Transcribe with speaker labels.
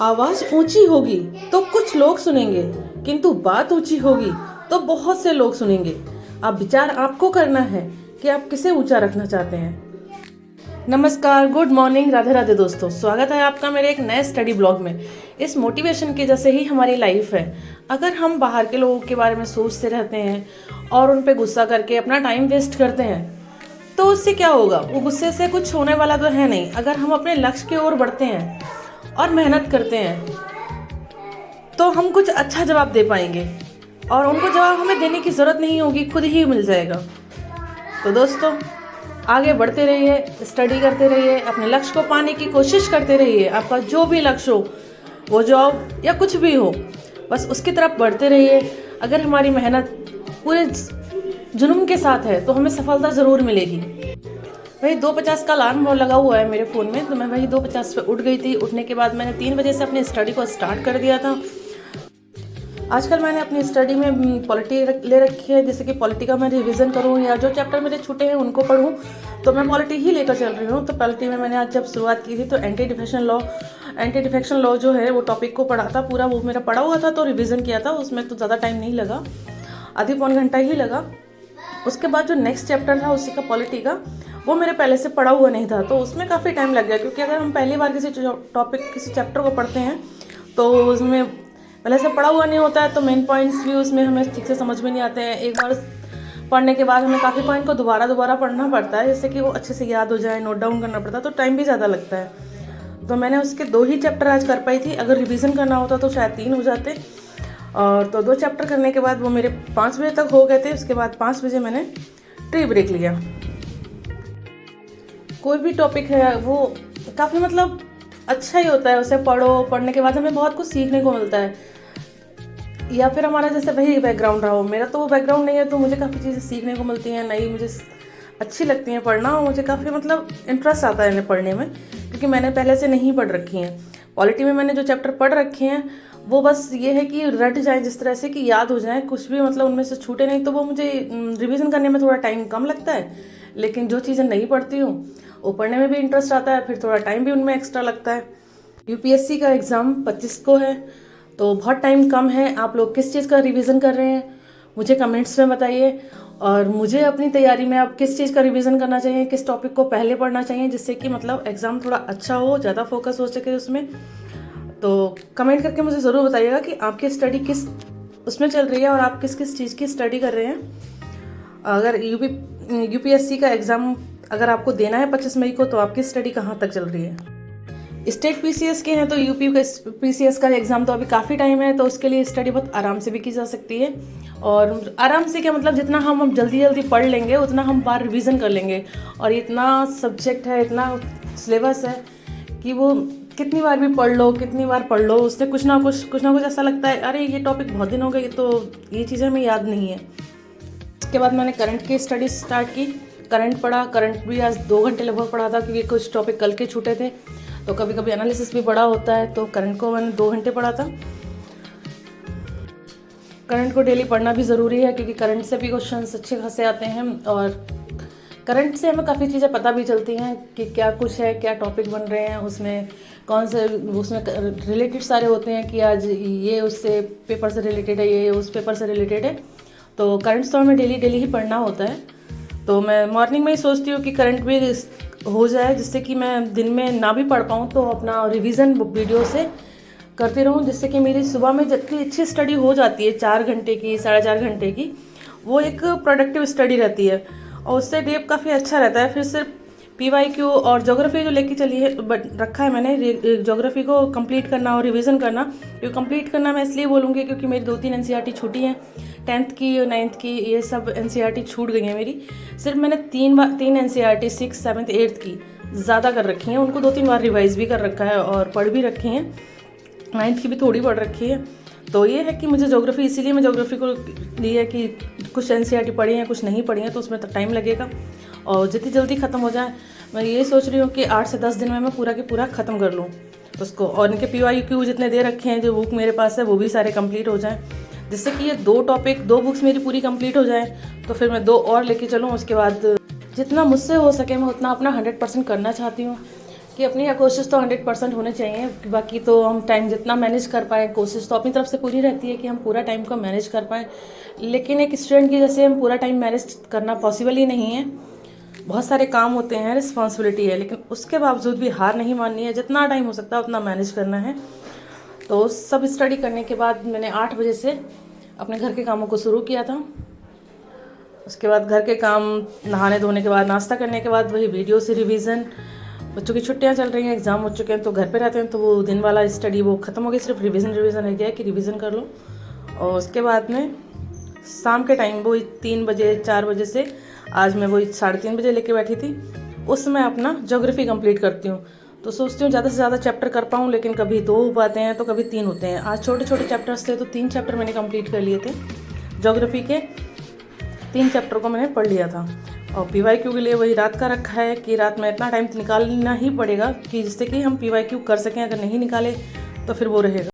Speaker 1: आवाज ऊंची होगी तो कुछ लोग सुनेंगे, किंतु बात ऊंची होगी तो बहुत से लोग सुनेंगे। अब विचार आपको करना है कि आप किसे ऊंचा रखना चाहते हैं। नमस्कार, गुड मॉर्निंग, राधे राधे दोस्तों, स्वागत है आपका मेरे एक नए स्टडी ब्लॉग में। इस मोटिवेशन के जैसे ही हमारी लाइफ है। अगर हम बाहर के लोगों के बारे में सोचते रहते हैं और उन पे गुस्सा करके अपना टाइम वेस्ट करते हैं तो उससे क्या होगा? वो गुस्से से कुछ होने वाला तो है नहीं। अगर हम अपने लक्ष्य की ओर बढ़ते हैं और मेहनत करते हैं तो हम कुछ अच्छा जवाब दे पाएंगे और उनको जवाब हमें देने की ज़रूरत नहीं होगी, खुद ही मिल जाएगा। तो दोस्तों, आगे बढ़ते रहिए, स्टडी करते रहिए, अपने लक्ष्य को पाने की कोशिश करते रहिए। आपका जो भी लक्ष्य हो, वो जॉब या कुछ भी हो, बस उसकी तरफ बढ़ते रहिए। अगर हमारी मेहनत पूरे जुनून के साथ है तो हमें सफलता ज़रूर मिलेगी। वही 2:50 का अलार्म लगा हुआ है मेरे फ़ोन में, तो मैं वही 2:50 पे उठ गई थी। उठने के बाद मैंने 3 बजे से अपनी स्टडी को स्टार्ट कर दिया था। आजकल मैंने अपनी स्टडी में पॉलिटी ले रखी है, जैसे कि पॉलिटी का मैं रिवीजन करूँ या जो चैप्टर मेरे छूटे हैं उनको पढूँ, तो मैं पॉलिटी ही लेकर चल रही हूँ। तो पॉलिटी में मैंने आज जब शुरुआत की थी तो एंटी डिफेक्शन लॉ जो है वो टॉपिक को पढ़ा था पूरा, वो मेरा पढ़ा हुआ था तो रिवीजन किया था। उसमें तो ज़्यादा टाइम नहीं लगा, आधी पौन घंटा ही लगा। उसके बाद जो नेक्स्ट चैप्टर था उसी का पॉलिटी का, वो मेरे पहले से पढ़ा हुआ नहीं था, तो उसमें काफ़ी टाइम लग गया। क्योंकि अगर हम पहली बार किसी टॉपिक किसी चैप्टर को पढ़ते हैं तो उसमें पहले से पढ़ा हुआ नहीं होता है, तो मेन पॉइंट्स भी उसमें हमें ठीक से समझ में नहीं आते हैं। एक बार पढ़ने के बाद हमें काफ़ी पॉइंट को दोबारा पढ़ना पड़ता है, जिससे कि वो अच्छे से याद हो जाए, नोट डाउन करना पड़ता है, तो टाइम भी ज़्यादा लगता है। तो मैंने उसके 2 ही चैप्टर आज कर पाई थी। अगर रिवीजन करना होता तो शायद 3 हो जाते। और तो 2 चैप्टर करने के बाद वो मेरे 5 बजे तक हो गए थे। उसके बाद 5 बजे मैंने टी ब्रेक लिया। कोई भी टॉपिक है वो काफ़ी अच्छा ही होता है, उसे पढ़ने के बाद हमें बहुत कुछ सीखने को मिलता है। या फिर हमारा जैसे वही बैकग्राउंड रहा हो, मेरा तो वो बैकग्राउंड नहीं है, तो मुझे काफ़ी चीज़ें सीखने को मिलती हैं, नई मुझे अच्छी लगती हैं पढ़ना, और मुझे काफ़ी इंटरेस्ट आता है इन्हें पढ़ने में, क्योंकि मैंने पहले से नहीं पढ़ रखी हैं। पॉलिटी में मैंने जो चैप्टर पढ़ रखे हैं वो बस ये है कि रट जाए, जिस तरह से कि याद हो जाए, कुछ भी उनमें से छूटे नहीं, तो वो मुझे रिवीजन करने में थोड़ा टाइम कम लगता है। लेकिन जो चीज़ें नहीं पढ़ती हूँ वो पढ़ने में भी इंटरेस्ट आता है, फिर थोड़ा टाइम भी उनमें एक्स्ट्रा लगता है। यूपीएससी का एग्ज़ाम 25 को है, तो बहुत टाइम कम है। आप लोग किस चीज़ का रिवीजन कर रहे हैं मुझे कमेंट्स में बताइए, और मुझे अपनी तैयारी में आप किस चीज़ का रिवीजन करना चाहिए, किस टॉपिक को पहले पढ़ना चाहिए, जिससे कि एग्ज़ाम थोड़ा अच्छा हो, ज़्यादा फोकस हो सके उसमें। तो कमेंट करके मुझे ज़रूर बताइएगा कि आपकी स्टडी किस उसमें चल रही है और आप किस किस चीज़ की स्टडी कर रहे हैं। अगर यूपीएससी का एग्ज़ाम अगर आपको देना है 25 मई को, तो आपकी स्टडी कहाँ तक चल रही है। स्टेट पीसीएस के हैं तो यूपी का पीसीएस का एग्ज़ाम तो अभी काफ़ी टाइम है, तो उसके लिए स्टडी बहुत आराम से भी की जा सकती है। और आराम से क्या जितना हम जल्दी पढ़ लेंगे उतना हम बार रिवीजन कर लेंगे। और इतना सब्जेक्ट है, इतना सिलेबस है कि वो कितनी बार भी पढ़ लो, कितनी बार पढ़ लो, उससे कुछ ना कुछ ऐसा लगता है, अरे ये टॉपिक बहुत दिन हो गए, तो ये चीज़ें हमें याद नहीं है। उसके बाद मैंने करंट की स्टडी स्टार्ट की। करंट पढ़ा, करंट भी आज 2 घंटे लगभग पढ़ा था, क्योंकि कुछ टॉपिक कल के छूटे थे, तो कभी कभी एनालिसिस भी बड़ा होता है, तो करंट को मैंने 2 घंटे पढ़ा था। करंट को डेली पढ़ना भी ज़रूरी है, क्योंकि करंट से भी क्वेश्चंस अच्छे खासे आते हैं, और करंट से हमें काफ़ी चीज़ें पता भी चलती हैं कि क्या कुछ है, क्या टॉपिक बन रहे हैं, उसमें कौन से उसमें रिलेटेड सारे होते हैं कि आज ये उससे पेपर से रिलेटेड है, ये उस पेपर से रिलेटेड है। तो करंट्स तो हमें डेली ही पढ़ना होता है। तो मैं मॉर्निंग में ही सोचती हूँ कि करंट भी हो जाए, जिससे कि मैं दिन में ना भी पढ़ पाऊँ तो अपना रिवीजन वीडियो से करती रहूँ, जिससे कि मेरी सुबह में जितनी अच्छी स्टडी हो जाती है 4 घंटे की, 4.5 घंटे की, वो एक प्रोडक्टिव स्टडी रहती है और उससे डे काफ़ी अच्छा रहता है। फिर सिर्फ पीवाईक्यू और ज्योग्राफी जो लेके चली है रखा है मैंने, ज्योग्राफी को कंप्लीट करना और रिवीजन करना। क्योंकि कंप्लीट करना मैं इसलिए बोलूँगी क्योंकि मेरी 2-3 एनसीईआरटी छूटी हैं, 10th की और 9th की, ये सब एनसीईआरटी छूट गई हैं मेरी। सिर्फ मैंने 3 एनसीईआरटी 6th, 7th, 8th की ज़्यादा कर रखी हैं, उनको 2-3 बार रिवाइज़ भी कर रखा है और पढ़ भी रखी हैं। 9th की भी थोड़ी पढ़ रखी है। तो ये है कि मुझे ज्योग्राफी, इसीलिए मैं ज्योग्राफी को ली है कि कुछ एनसीईआरटी पढ़ी हैं, कुछ नहीं पढ़ी हैं, तो उसमें तो टाइम लगेगा और जितनी जल्दी ख़त्म हो जाए। मैं ये सोच रही हूँ कि 8 से 10 दिन में मैं पूरा के पूरा ख़त्म कर लूँ उसको, और इनके पीवाईक्यू जितने दे रखे हैं, जो बुक मेरे पास है, वो भी सारे कंप्लीट हो जाएं, जिससे कि ये 2 बुक्स मेरी पूरी कंप्लीट हो जाएं। तो फिर मैं 2 और लेके चलूँ। उसके बाद जितना मुझसे हो सके मैं उतना अपना 100% करना चाहती हूँ। कि अपनी कोशिश तो 100% होने चाहिए, बाकी तो हम टाइम जितना मैनेज कर पाएँ, कोशिश तो अपनी तरफ से पूरी रहती है कि हम पूरा टाइम को मैनेज कर पाएँ। लेकिन एक स्टूडेंट की जैसे हम पूरा टाइम मैनेज करना पॉसिबल ही नहीं है। बहुत सारे काम होते हैं, रिस्पॉन्सिबिलिटी है, लेकिन उसके बावजूद भी हार नहीं माननी है, जितना टाइम हो सकता है उतना मैनेज करना है। तो सब स्टडी करने के बाद मैंने 8 बजे से अपने घर के कामों को शुरू किया था। उसके बाद घर के काम, नहाने धोने के बाद, नाश्ता करने के बाद वही वीडियो से रिवीजन। बच्चों की छुट्टियां चल रही हैं, एग्ज़ाम हो चुके हैं तो घर पे रहते हैं, तो वो दिन वाला स्टडी वो ख़त्म हो गई, सिर्फ रिवीजन रह गया है कि रिवीजन कर लो। और उसके बाद में शाम के टाइम वही 3 बजे 4 बजे से आज मैं वही 3:30 बजे लेके बैठी थी, उसमें अपना ज्योग्राफी कंप्लीट करती हूँ। तो सोचती हूँ ज़्यादा से ज़्यादा चैप्टर कर पाऊँ, लेकिन कभी 2 हो पाते हैं तो कभी 3 होते हैं। आज छोटे छोटे चैप्टर्स थे तो 3 चैप्टर मैंने कंप्लीट कर लिए थे। ज्योग्राफी के 3 चैप्टर को मैंने पढ़ लिया था। और PYQ के लिए वही रात का रखा है कि रात में इतना टाइम निकालना ही पड़ेगा कि जिससे कि हम PYQ कर सकें। अगर नहीं निकाले तो फिर वो रहेगा।